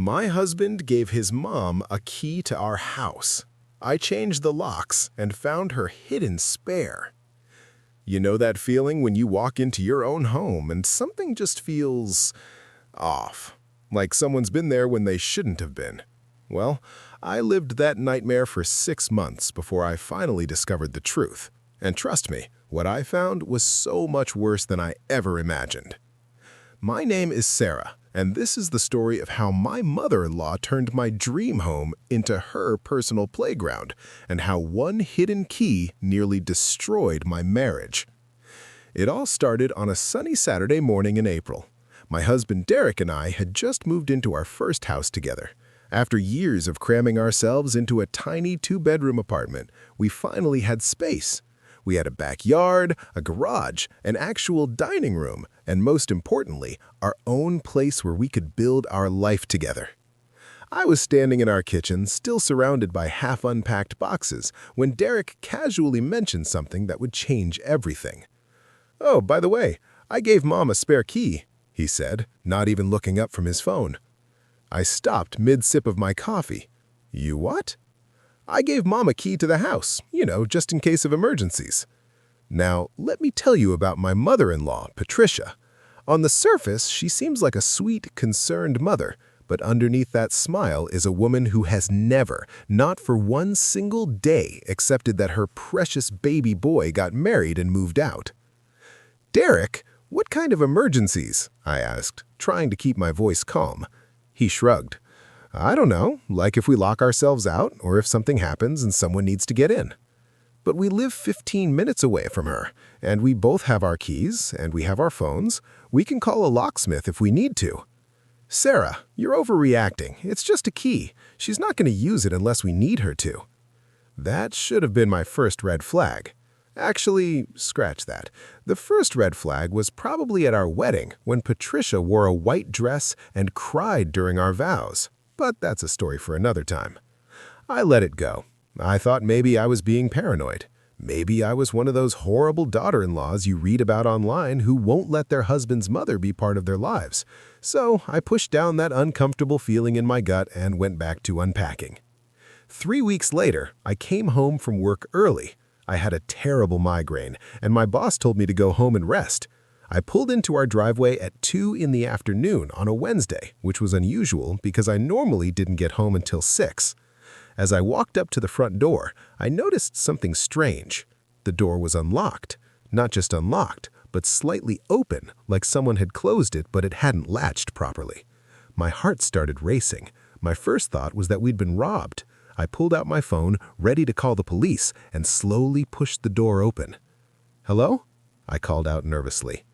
My husband gave his mom a key to our house. I changed the locks and found her hidden spare. You know that feeling when you walk into your own home and something just feels off, like someone's been there when they shouldn't have been? Well, I lived that nightmare for 6 months before I finally discovered the truth. And trust me, what I found was so much worse than I ever imagined. My name is Sarah, and this is the story of how my mother-in-law turned my dream home into her personal playground, and how one hidden key nearly destroyed my marriage. It all started on a sunny Saturday morning in April. My husband Derek and I had just moved into our first house together. After years of cramming ourselves into a tiny 2-bedroom apartment, we finally had space. We had a backyard, a garage, an actual dining room, and most importantly, our own place where we could build our life together. I was standing in our kitchen, still surrounded by half-unpacked boxes, when Derek casually mentioned something that would change everything. "Oh, by the way, I gave Mom a spare key," he said, not even looking up from his phone. I stopped mid-sip of my coffee. "You what?" "I gave Mom a key to the house, just in case of emergencies." Now, let me tell you about my mother-in-law, Patricia. On the surface, she seems like a sweet, concerned mother, but underneath that smile is a woman who has never, not for one single day, accepted that her precious baby boy got married and moved out. "Derek, what kind of emergencies?" I asked, trying to keep my voice calm. He shrugged. "I don't know, like if we lock ourselves out or if something happens and someone needs to get in." "But we live 15 minutes away from her, and we both have our keys, and we have our phones. We can call a locksmith if we need to." "Sarah, you're overreacting. It's just a key. She's not going to use it unless we need her to." That should have been my first red flag. Actually, scratch that. The first red flag was probably at our wedding when Patricia wore a white dress and cried during our vows. But that's a story for another time. I let it go. I thought maybe I was being paranoid. Maybe I was one of those horrible daughter-in-laws you read about online who won't let their husband's mother be part of their lives. So I pushed down that uncomfortable feeling in my gut and went back to unpacking. 3 weeks later, I came home from work early. I had a terrible migraine, and my boss told me to go home and rest. I pulled into our driveway at 2 in the afternoon on a Wednesday, which was unusual because I normally didn't get home until 6. As I walked up to the front door, I noticed something strange. The door was unlocked. Not just unlocked, but slightly open, like someone had closed it but it hadn't latched properly. My heart started racing. My first thought was that we'd been robbed. I pulled out my phone, ready to call the police, and slowly pushed the door open. "Hello?" I called out nervously.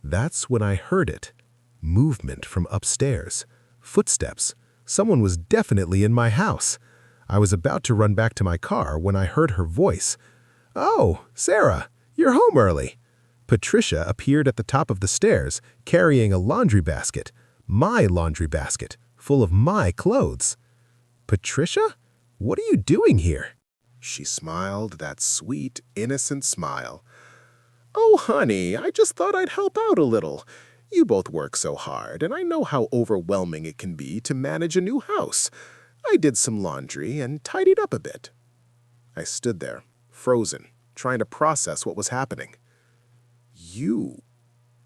That's when I heard it. Movement from upstairs. Footsteps. Someone was definitely in my house. I was about to run back to my car when I heard her voice. "Oh, Sarah, you're home early." Patricia appeared at the top of the stairs, carrying a laundry basket. My laundry basket, full of my clothes. "Patricia? What are you doing here?" She smiled that sweet, innocent smile. "Oh, honey, I just thought I'd help out a little. You both work so hard, and I know how overwhelming it can be to manage a new house. I did some laundry and tidied up a bit." I stood there, frozen, trying to process what was happening. You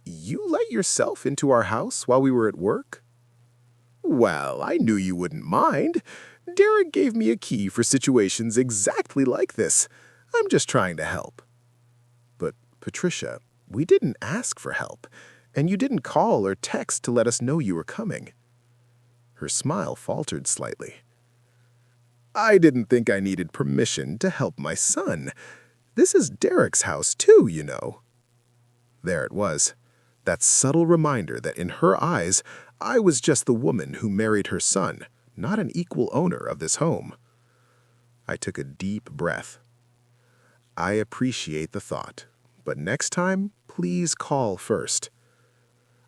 let yourself into our house while we were at work?" "Well, I knew you wouldn't mind. Derek gave me a key for situations exactly like this. I'm just trying to help." "But, Patricia, we didn't ask for help, and you didn't call or text to let us know you were coming." Her smile faltered slightly. "I didn't think I needed permission to help my son. This is Derek's house too, you know." There it was. That subtle reminder that in her eyes, I was just the woman who married her son, not an equal owner of this home. I took a deep breath. "I appreciate the thought, but next time, please call first."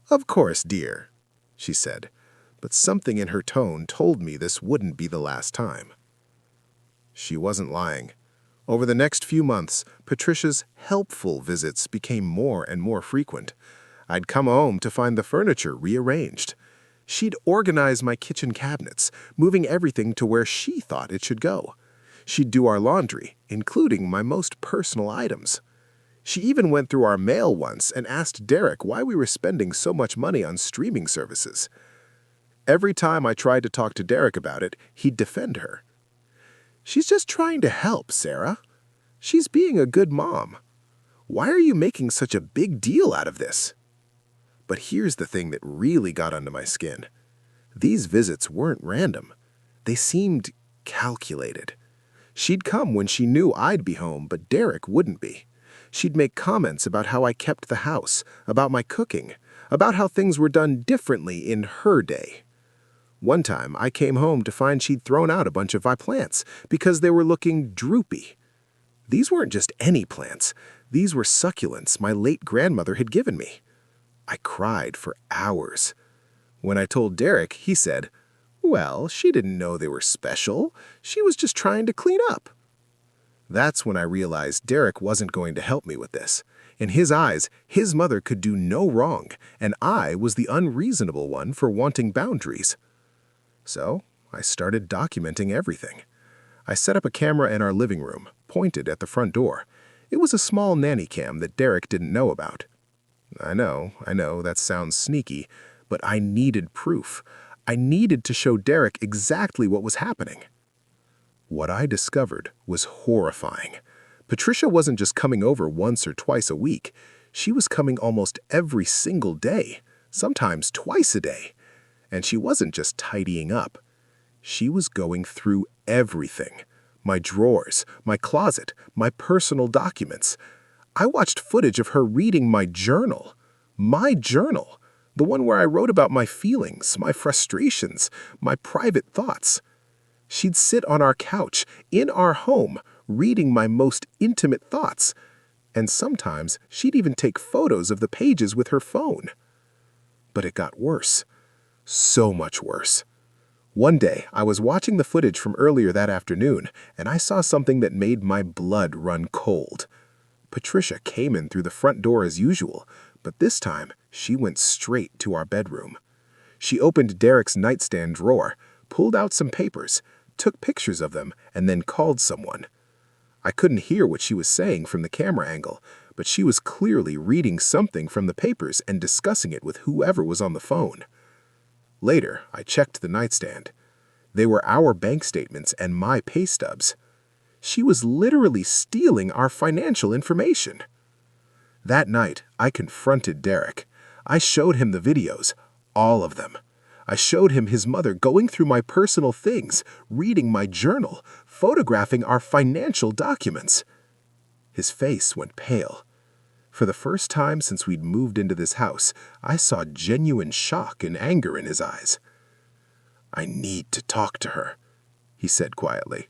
"Of course, dear," she said, but something in her tone told me this wouldn't be the last time. She wasn't lying. Over the next few months, Patricia's helpful visits became more and more frequent. I'd come home to find the furniture rearranged. She'd organize my kitchen cabinets, moving everything to where she thought it should go. She'd do our laundry, including my most personal items. She even went through our mail once and asked Derek why we were spending so much money on streaming services. Every time I tried to talk to Derek about it, he'd defend her. "She's just trying to help, Sarah. She's being a good mom. Why are you making such a big deal out of this?" But here's the thing that really got under my skin. These visits weren't random. They seemed calculated. She'd come when she knew I'd be home, but Derek wouldn't be. She'd make comments about how I kept the house, about my cooking, about how things were done differently in her day. One time, I came home to find she'd thrown out a bunch of my plants because they were looking droopy. These weren't just any plants. These were succulents my late grandmother had given me. I cried for hours. When I told Derek, he said, "Well, she didn't know they were special. She was just trying to clean up." That's when I realized Derek wasn't going to help me with this. In his eyes, his mother could do no wrong, and I was the unreasonable one for wanting boundaries. So I started documenting everything. I set up a camera in our living room, pointed at the front door. It was a small nanny cam that Derek didn't know about. I know, that sounds sneaky, but I needed proof. I needed to show Derek exactly what was happening. What I discovered was horrifying. Patricia wasn't just coming over once or twice a week. She was coming almost every single day, sometimes twice a day. And she wasn't just tidying up. She was going through everything. My drawers, my closet, my personal documents. I watched footage of her reading my journal. My journal. The one where I wrote about my feelings, my frustrations, my private thoughts. She'd sit on our couch, in our home, reading my most intimate thoughts. And sometimes she'd even take photos of the pages with her phone. But it got worse. So much worse. One day, I was watching the footage from earlier that afternoon, and I saw something that made my blood run cold. Patricia came in through the front door as usual, but this time, she went straight to our bedroom. She opened Derek's nightstand drawer, pulled out some papers, took pictures of them, and then called someone. I couldn't hear what she was saying from the camera angle, but she was clearly reading something from the papers and discussing it with whoever was on the phone. Later, I checked the nightstand. They were our bank statements and my pay stubs. She was literally stealing our financial information. That night, I confronted Derek. I showed him the videos, all of them. I showed him his mother going through my personal things, reading my journal, photographing our financial documents. His face went pale. For the first time since we'd moved into this house, I saw genuine shock and anger in his eyes. "I need to talk to her," he said quietly.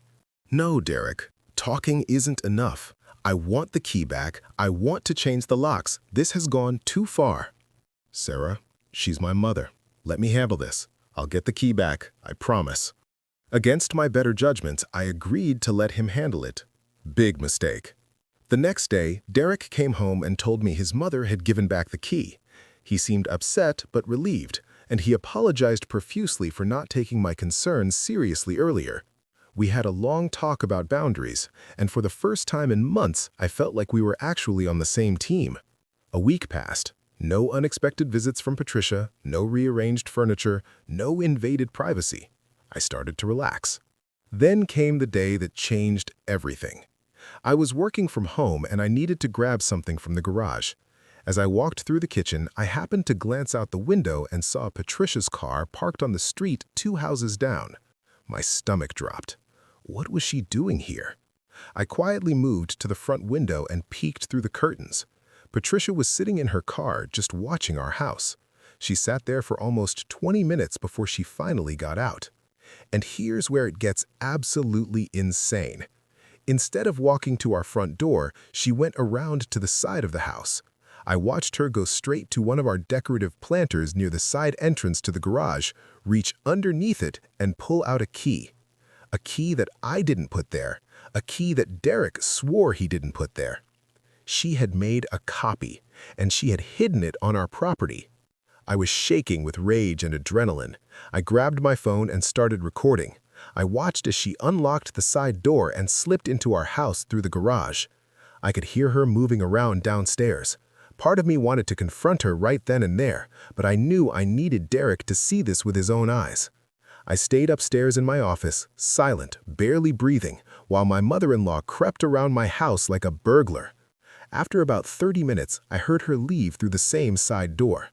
"No, Derek. Talking isn't enough. I want the key back. I want to change the locks. This has gone too far." "Sarah, she's my mother. Let me handle this. I'll get the key back, I promise." Against my better judgment, I agreed to let him handle it. Big mistake. The next day, Derek came home and told me his mother had given back the key. He seemed upset but relieved, and he apologized profusely for not taking my concerns seriously earlier. We had a long talk about boundaries, and for the first time in months, I felt like we were actually on the same team. A week passed. No unexpected visits from Patricia, no rearranged furniture, no invaded privacy. I started to relax. Then came the day that changed everything. I was working from home and I needed to grab something from the garage. As I walked through the kitchen, I happened to glance out the window and saw Patricia's car parked on the street 2 houses down. My stomach dropped. What was she doing here? I quietly moved to the front window and peeked through the curtains. Patricia was sitting in her car just watching our house. She sat there for almost 20 minutes before she finally got out. And here's where it gets absolutely insane. Instead of walking to our front door, she went around to the side of the house. I watched her go straight to one of our decorative planters near the side entrance to the garage, reach underneath it, and pull out a key. A key that I didn't put there, a key that Derek swore he didn't put there. She had made a copy, and she had hidden it on our property. I was shaking with rage and adrenaline. I grabbed my phone and started recording. I watched as she unlocked the side door and slipped into our house through the garage. I could hear her moving around downstairs. Part of me wanted to confront her right then and there, but I knew I needed Derek to see this with his own eyes. I stayed upstairs in my office, silent, barely breathing, while my mother-in-law crept around my house like a burglar. After about 30 minutes, I heard her leave through the same side door.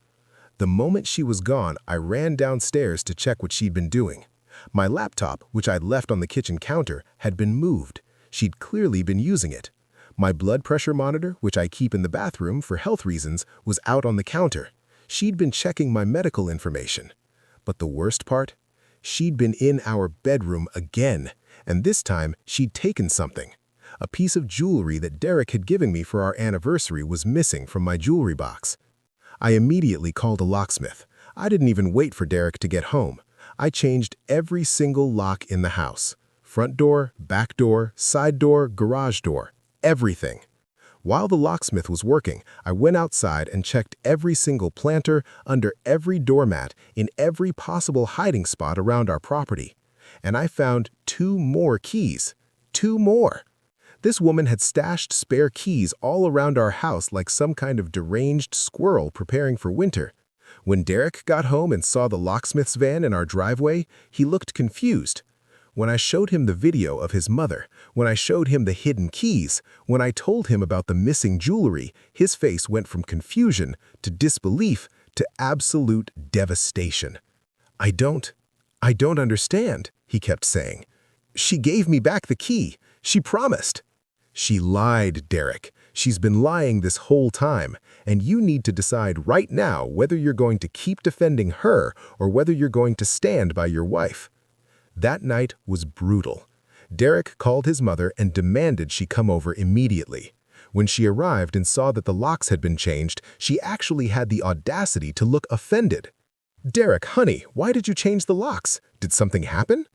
The moment she was gone, I ran downstairs to check what she'd been doing. My laptop, which I'd left on the kitchen counter, had been moved. She'd clearly been using it. My blood pressure monitor, which I keep in the bathroom for health reasons, was out on the counter. She'd been checking my medical information. But the worst part? She'd been in our bedroom again, and this time she'd taken something. A piece of jewelry that Derek had given me for our anniversary was missing from my jewelry box. I immediately called a locksmith. I didn't even wait for Derek to get home. I changed every single lock in the house. Front door, back door, side door, garage door. Everything. While the locksmith was working, I went outside and checked every single planter, under every doormat, in every possible hiding spot around our property. And I found 2 more keys. 2 more. This woman had stashed spare keys all around our house like some kind of deranged squirrel preparing for winter. When Derek got home and saw the locksmith's van in our driveway, he looked confused. When I showed him the video of his mother, when I showed him the hidden keys, when I told him about the missing jewelry, his face went from confusion to disbelief to absolute devastation. I don't understand, he kept saying. She gave me back the key. She promised. She lied, Derek. She's been lying this whole time, and you need to decide right now whether you're going to keep defending her or whether you're going to stand by your wife. That night was brutal. Derek called his mother and demanded she come over immediately. When she arrived and saw that the locks had been changed, she actually had the audacity to look offended. "Derek, honey, why did you change the locks? Did something happen?"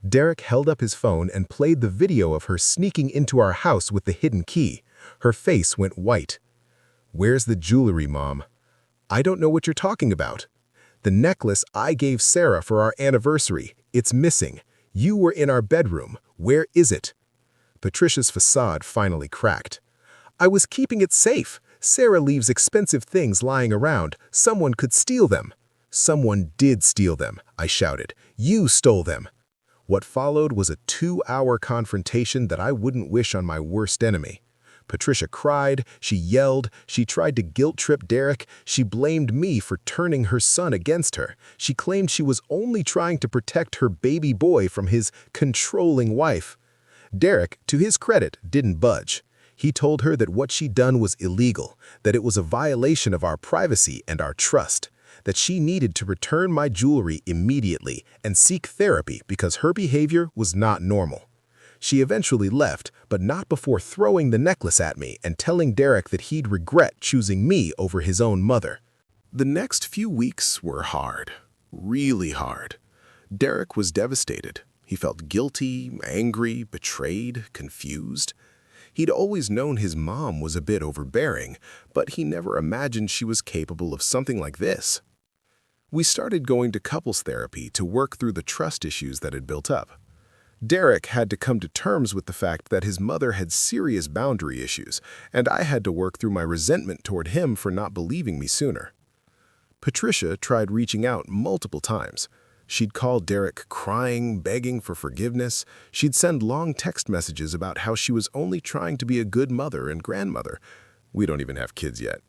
Derek held up his phone and played the video of her sneaking into our house with the hidden key. Her face went white. "Where's the jewelry, Mom?" "I don't know what you're talking about." "The necklace I gave Sarah for our anniversary. It's missing. You were in our bedroom. Where is it?" Patricia's facade finally cracked. "I was keeping it safe. Sarah leaves expensive things lying around. Someone could steal them." "Someone did steal them," I shouted. "You stole them." What followed was a 2-hour confrontation that I wouldn't wish on my worst enemy. Patricia cried, she yelled, she tried to guilt-trip Derek, she blamed me for turning her son against her. She claimed she was only trying to protect her baby boy from his controlling wife. Derek, to his credit, didn't budge. He told her that what she'd done was illegal, that it was a violation of our privacy and our trust, that she needed to return my jewelry immediately and seek therapy because her behavior was not normal. She eventually left, but not before throwing the necklace at me and telling Derek that he'd regret choosing me over his own mother. The next few weeks were hard, really hard. Derek was devastated. He felt guilty, angry, betrayed, confused. He'd always known his mom was a bit overbearing, but he never imagined she was capable of something like this. We started going to couples therapy to work through the trust issues that had built up. Derek had to come to terms with the fact that his mother had serious boundary issues, and I had to work through my resentment toward him for not believing me sooner. Patricia tried reaching out multiple times. She'd call Derek crying, begging for forgiveness. She'd send long text messages about how she was only trying to be a good mother and grandmother. We don't even have kids yet.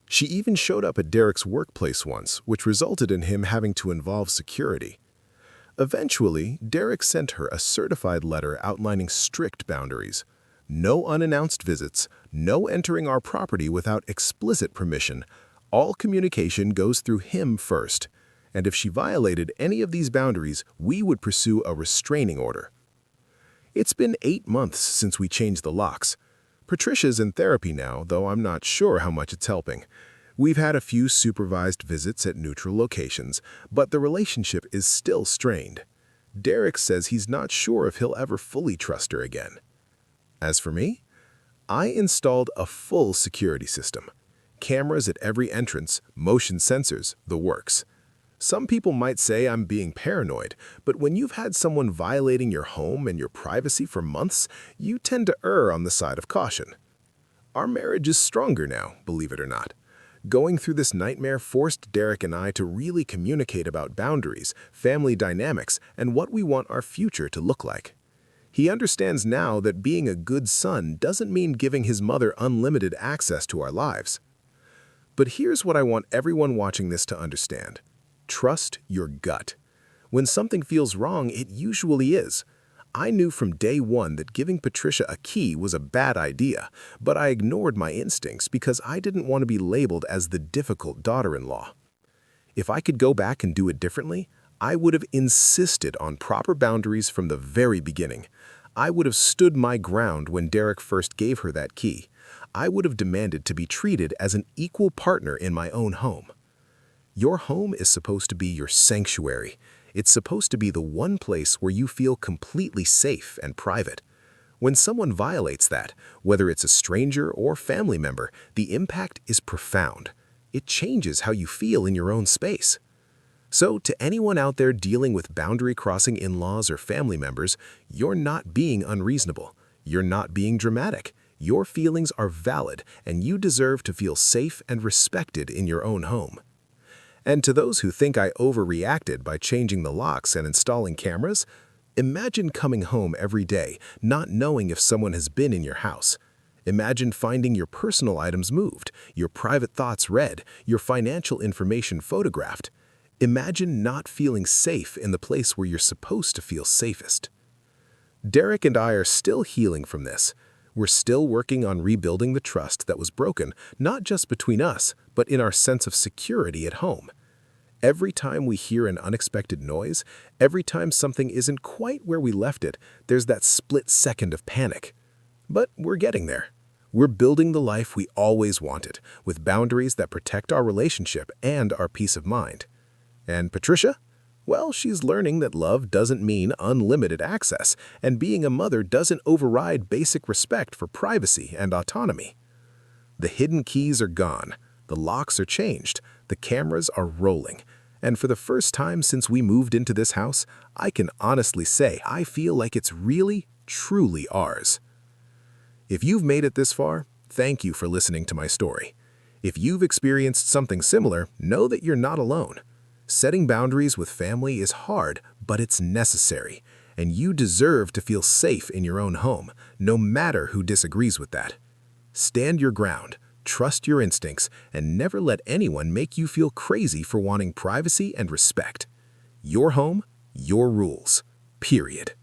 She even showed up at Derek's workplace once, which resulted in him having to involve security. Eventually, Derek sent her a certified letter outlining strict boundaries. No unannounced visits, no entering our property without explicit permission. All communication goes through him first. And if she violated any of these boundaries, we would pursue a restraining order. It's been 8 months since we changed the locks. Patricia's in therapy now, though I'm not sure how much it's helping. We've had a few supervised visits at neutral locations, but the relationship is still strained. Derek says he's not sure if he'll ever fully trust her again. As for me, I installed a full security system. cameras at every entrance, motion sensors, the works. Some people might say I'm being paranoid, but when you've had someone violating your home and your privacy for months, you tend to err on the side of caution. Our marriage is stronger now, believe it or not. Going through this nightmare forced Derek and I to really communicate about boundaries, family dynamics, and what we want our future to look like. He understands now that being a good son doesn't mean giving his mother unlimited access to our lives. But here's what I want everyone watching this to understand. Trust your gut. When something feels wrong, it usually is. I knew from day one that giving Patricia a key was a bad idea, but I ignored my instincts because I didn't want to be labeled as the difficult daughter-in-law. If I could go back and do it differently, I would have insisted on proper boundaries from the very beginning. I would have stood my ground when Derek first gave her that key. I would have demanded to be treated as an equal partner in my own home. Your home is supposed to be your sanctuary. It's supposed to be the one place where you feel completely safe and private. When someone violates that, whether it's a stranger or family member, the impact is profound. It changes how you feel in your own space. So, to anyone out there dealing with boundary-crossing in-laws or family members, you're not being unreasonable. You're not being dramatic. Your feelings are valid, and you deserve to feel safe and respected in your own home. And to those who think I overreacted by changing the locks and installing cameras, imagine coming home every day not knowing if someone has been in your house. Imagine finding your personal items moved, your private thoughts read, your financial information photographed. Imagine not feeling safe in the place where you're supposed to feel safest. Derek and I are still healing from this. We're still working on rebuilding the trust that was broken, not just between us, but in our sense of security at home. Every time we hear an unexpected noise, every time something isn't quite where we left it, there's that split second of panic. But we're getting there. We're building the life we always wanted, with boundaries that protect our relationship and our peace of mind. And Patricia? Well, she's learning that love doesn't mean unlimited access, and being a mother doesn't override basic respect for privacy and autonomy. The hidden keys are gone, the locks are changed, the cameras are rolling, and for the first time since we moved into this house, I can honestly say I feel like it's really, truly ours. If you've made it this far, thank you for listening to my story. If you've experienced something similar, know that you're not alone. Setting boundaries with family is hard, but it's necessary, and you deserve to feel safe in your own home, no matter who disagrees with that. Stand your ground, trust your instincts, and never let anyone make you feel crazy for wanting privacy and respect. Your home, your rules. Period.